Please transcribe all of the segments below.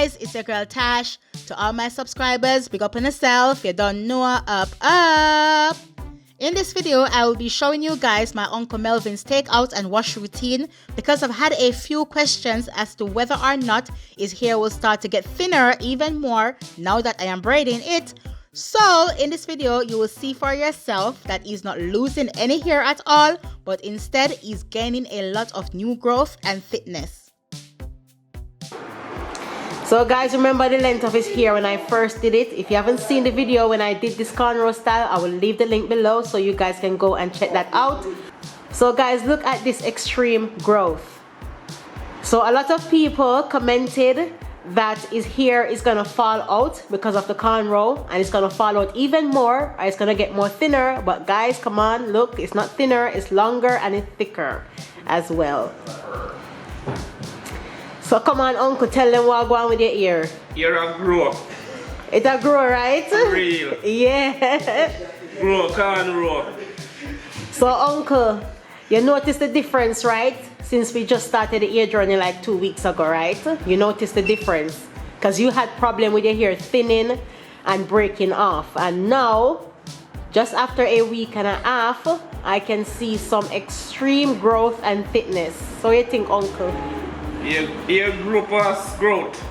guys, it's your girl Tash. To all my subscribers, big up on yourself. You don't know, up. In this video, I will be showing you guys my Uncle Melvin's takeout and wash routine because I've had a few questions as to whether or not his hair will start to get thinner even more now that I am braiding it. So in this video, you will see for yourself that he's not losing any hair at all, but instead he's gaining a lot of new growth and thickness. So guys, remember the length of his hair when I first did it. If you haven't seen the video when I did this cornrow style, I will leave the link below so you guys can go and check that out. So guys, look at this extreme growth. So a lot of people commented that his hair is gonna fall out because of the cornrow, and it's gonna fall out even more, or it's gonna get more thinner. But guys, come on, look, it's not thinner, it's longer and it's thicker as well. So come on, Uncle, tell them what going on with your ear. Ear a grow. It a grow, right? Real. Yeah. Grow, cornrow. So Uncle, you noticed the difference, right? Since we just started the ear journey like 2 weeks ago, right? You noticed the difference. Because you had problem with your hair thinning and breaking off. And now, just after a week and a half, I can see some extreme growth and thickness. So what do you think, Uncle? Ear grow past growth.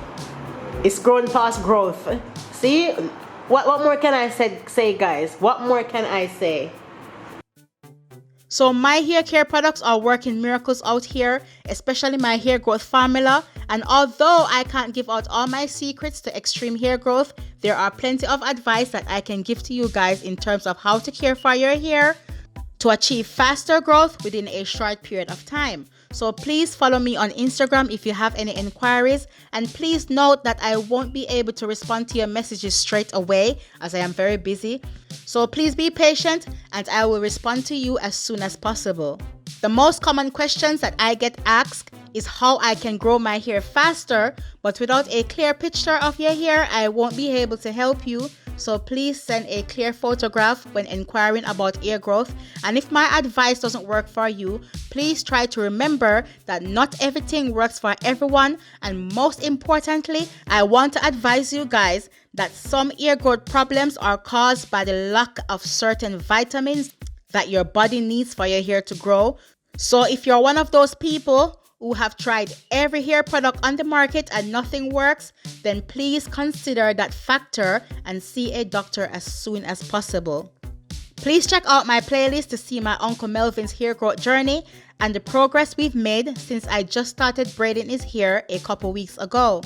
It's grown past growth. See? What more can I say, guys? What more can I say? So my hair care products are working miracles out here, especially my hair growth formula. And although I can't give out all my secrets to extreme hair growth, there are plenty of advice that I can give to you guys in terms of how to care for your hair to achieve faster growth within a short period of time. So please follow me on Instagram if you have any inquiries, and please note that I won't be able to respond to your messages straight away as I am very busy. So please be patient and I will respond to you as soon as possible. The most common questions that I get asked is how I can grow my hair faster, but without a clear picture of your hair, I won't be able to help you. So please send a clear photograph when inquiring about hair growth. And if my advice doesn't work for you, please try to remember that not everything works for everyone. And most importantly, I want to advise you guys that some hair growth problems are caused by the lack of certain vitamins that your body needs for your hair to grow. So if you're one of those people who have tried every hair product on the market and nothing works, then please consider that factor and see a doctor as soon as possible. Please check out my playlist to see my Uncle Melvin's hair growth journey and the progress we've made since I just started braiding his hair a couple weeks ago.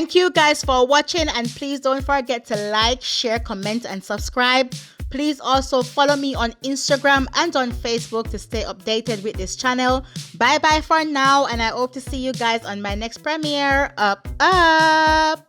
Thank you guys for watching, and please don't forget to like, share, comment, and subscribe. Please also follow me on Instagram and on Facebook to stay updated with this channel. Bye bye for now, and I hope to see you guys on my next premiere. Up, up!